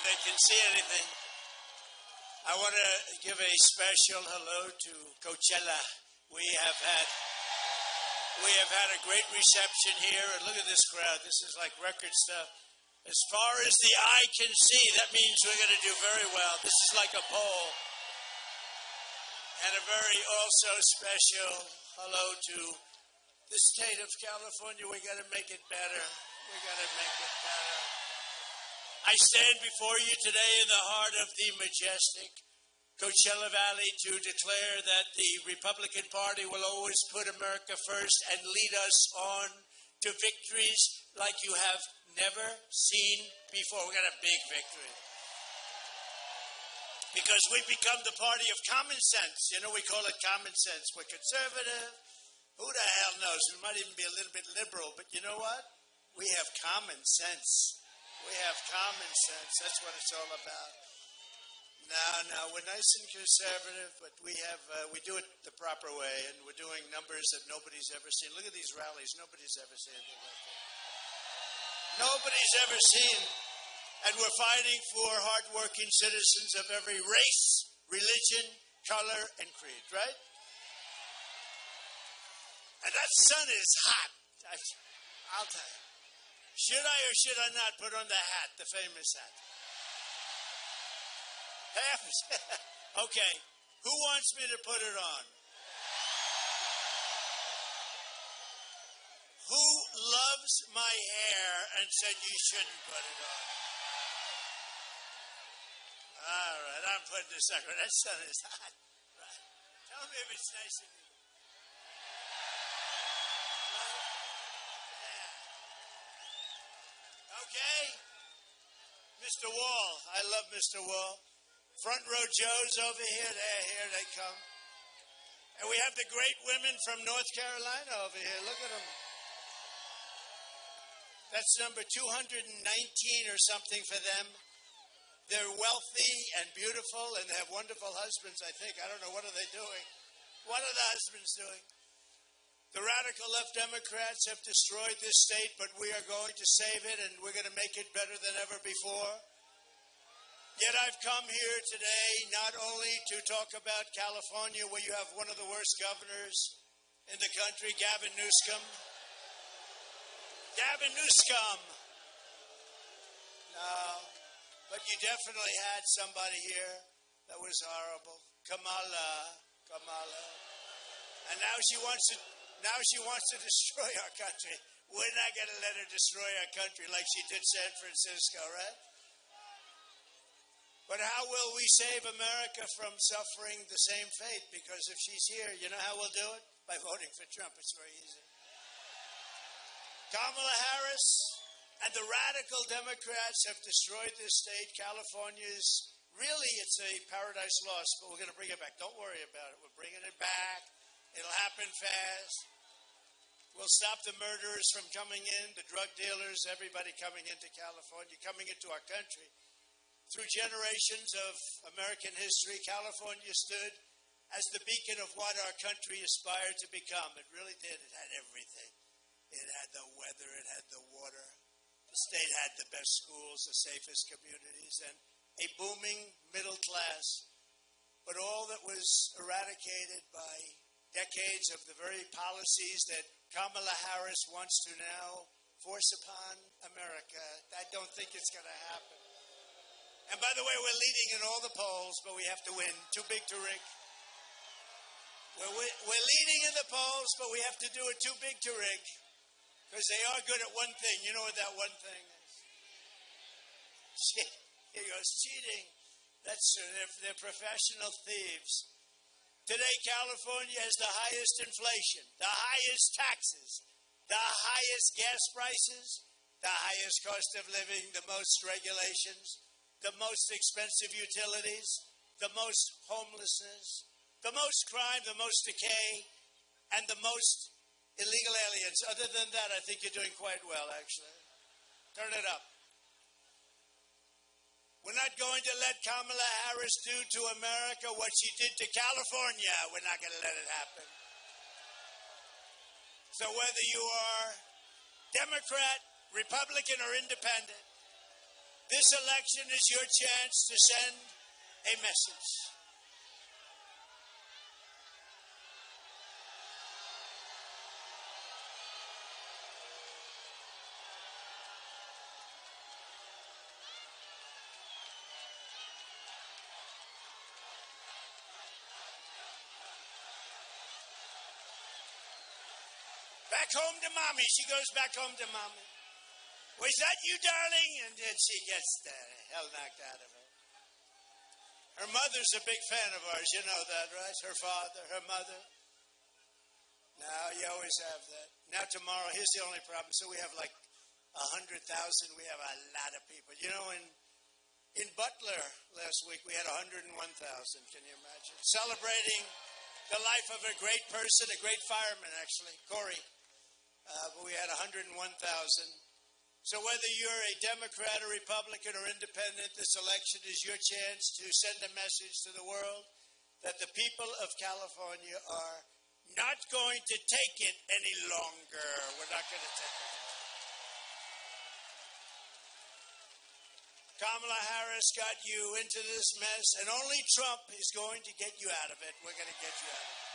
They can see anything. I want to give a special hello to Coachella. We have had a great reception here, and look at this crowd. This is like record stuff. As far as the eye can see, that means we're going to do very well. This is like a poll. And a very also special hello to the state of California. We got to make it better. We got to make it better. I stand before you today in the heart of the majestic Coachella Valley to declare that the Republican Party will always put America first and lead us on to victories like you have never seen before. We got a big victory. Because we've become the party of common sense. You know, we call it common sense. We're conservative. Who the hell knows? We might even be a little bit liberal. But you know what? We have common sense. We have common sense. That's what it's all about. No, we're nice and conservative, but we do it the proper way, and we're doing numbers that nobody's ever seen. Look at these rallies. Nobody's ever seen anything like that. Nobody's ever seen. And we're fighting for hardworking citizens of every race, religion, color, and creed, right? And that sun is hot. I'll tell you. Should I or should I not put on the hat, the famous hat? Okay. Who wants me to put it on? Who loves my hair and said you shouldn't put it on? All right, I'm putting this on. That sun is hot. Right. Tell me if it's nice in here. Okay? Mr. Wall. I love Mr. Wall. Front row Joe's over here. Here they come. And we have the great women from North Carolina over here. Look at them. That's number 219 or something for them. They're wealthy and beautiful, and they have wonderful husbands, I think. I don't know. What are they doing? What are the husbands doing? The radical left Democrats have destroyed this state, but we are going to save it, and we're going to make it better than ever before. Yet I've come here today not only to talk about California, where you have one of the worst governors in the country, Gavin Newsom. Gavin Newsom. No, but you definitely had somebody here that was horrible. Kamala. And now she wants to destroy our country. We're not going to let her destroy our country like she did San Francisco, right? But how will we save America from suffering the same fate? Because if she's here, you know how we'll do it? By voting for Trump. It's very easy. Kamala Harris and the radical Democrats have destroyed this state. California's really, it's a paradise lost, but we're going to bring it back. Don't worry about it. We're bringing it back. It'll happen fast. We'll stop the murderers from coming in, the drug dealers, everybody coming into California, coming into our country. Through generations of American history, California stood as the beacon of what our country aspired to become. It really did. It had everything. It had the weather. It had the water. The state had the best schools, the safest communities, and a booming middle class. But all that was eradicated by decades of the very policies that Kamala Harris wants to now force upon America. I don't think it's going to happen. And by the way, we're leading in all the polls, but we have to win. Too big to rig. We're leading in the polls, but we have to do it too big to rig. Because they are good at one thing. You know what that one thing is? Here goes cheating. That's they're professional thieves. Today, California has the highest inflation, the highest taxes, the highest gas prices, the highest cost of living, the most regulations, the most expensive utilities, the most homelessness, the most crime, the most decay, and the most illegal aliens. Other than that, I think you're doing quite well, actually. Turn it up. We're not going to let Kamala Harris do to America what she did to California. We're not going to let it happen. So whether you are Democrat, Republican, or Independent, This election is your chance to send a message. Back home to mommy. She goes back home to mommy. Was that you, darling? And then she gets the hell knocked out of her. Her mother's a big fan of ours. You know that, right? Her father, her mother. Now, you always have that. Now, tomorrow, here's the only problem. So we have like 100,000. We have a lot of people. You know, in Butler last week, we had 101,000. Can you imagine? Celebrating the life of a great person, a great fireman, actually, Corey. But we had 101,000. So whether you're a Democrat or Republican or independent, this election is your chance to send a message to the world that the people of California are not going to take it any longer. We're not going to take it. Kamala Harris got you into this mess, and only Trump is going to get you out of it. We're going to get you out of it.